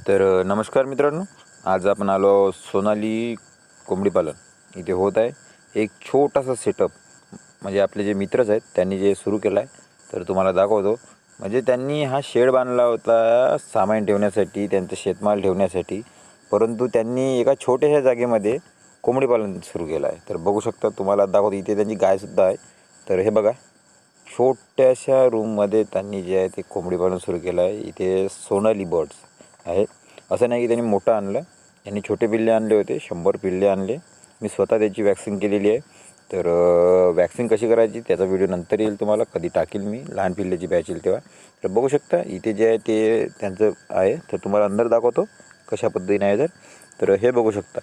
नमस्कार मित्रांनो, आज आपण आलो सोनाली कोंबडी पालन इथे होत आहे. एक छोटासा सेटअप म्हणजे आपले जे मित्रच आहेत त्यांनी जे सुरू केलं आहे, तर तुम्हाला दाखवतो. म्हणजे त्यांनी हा शेड बांधला होता सामान ठेवण्यासाठी, त्यांचं शेतमाल ठेवण्यासाठी, परंतु त्यांनी एका छोट्याशा जागेमध्ये कोंबडी पालन सुरू केलं आहे. तर बघू शकता, तुम्हाला दाखवतो. इथे त्यांची गायसुद्धा आहे. तर हे बघा, छोट्याशा रूममध्ये त्यांनी जे आहे ते कोंबडी पालन सुरू केलं आहे. इथे सोनाली बर्ड्स आहे. असं नाही की त्यांनी मोठं आणलं, त्यांनी छोटे पिल्ले आणले होते. 100 पिल्ले आणले. मी स्वतः त्याची वॅक्सिन केलेली आहे. तर वॅक्सिन कशी करायची त्याचा व्हिडिओ नंतर येईल, तुम्हाला कधी टाकील मी, लहान पिल्ल्याची बॅच येईल तेव्हा. तर बघू शकता इथे जे आहे ते त्यांचं आहे. तर तुम्हाला अंदर दाखवतो कशा पद्धतीने आहे. तर हे बघू शकता.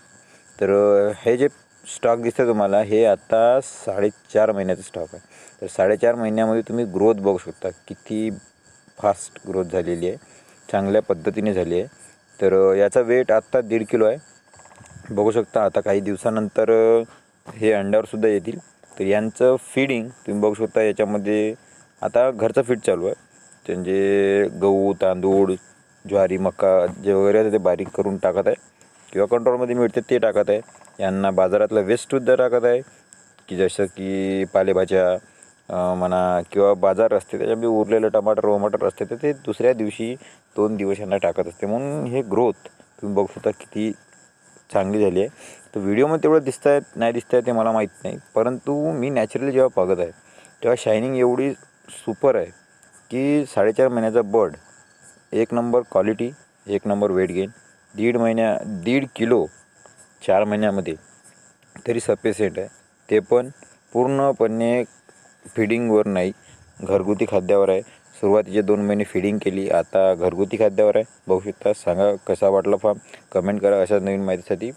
तर हे जे स्टॉक दिसतं तुम्हाला, हे आता 4.5 महिन्याचं स्टॉक आहे. तर 4.5 महिन्यामध्ये तुम्ही ग्रोथ बघू शकता, किती फास्ट ग्रोथ झालेली आहे, चांगल्या पद्धतीने झाली आहे. तर याचा वेट आत्ता 1.5 किलो आहे. बघू शकता. आता काही दिवसानंतर हे अंड्यावरसुद्धा येतील. तर यांचं फीडिंग तुम्ही बघू शकता. याच्यामध्ये आता घरचं फीड चालू आहे. म्हणजे गहू, तांदूळ, ज्वारी, मका जे वगैरे आहे ते बारीक करून टाकत आहे, किंवा कंट्रोलमध्ये मिळते ते टाकत आहे. यांना बाजारातलं वेस्टसुद्धा टाकत आहे, की जसं की पालेभाज्या म्हणा, किंवा बाजार असते त्याच्यामध्ये उरलेलं टमाटर असते, तर ते दुसऱ्या दिवशी 2 दिवस यांना टाकत असते. म्हणून हे ग्रोथ तुम्ही बघू शकता किती चांगली झाली आहे. तर व्हिडिओमध्ये तेवढं दिसत आहेत नाही दिसत आहे ते मला माहीत नाही, परंतु मी नॅचरली जेव्हा बघत आहे तेव्हा शायनिंग एवढी सुपर आहे की 4.5 महिन्याचा बर्ड, एक नंबर क्वालिटी, एक नंबर वेट गेन, 1.5 किलो 4 महिन्यामध्ये तरी सफिशियंट आहे. ते पण पूर्णपणे फीडिंगवर नाही, घरगुती खाद्यावर आहे. सुरुवातीचे 2 महिने फीडिंग केली, आता घरगुती खाद्यावर आहे. बघू शकता. सांगा कसा वाटला फार्म, कमेंट करा. अशा नवीन माहितीसाठी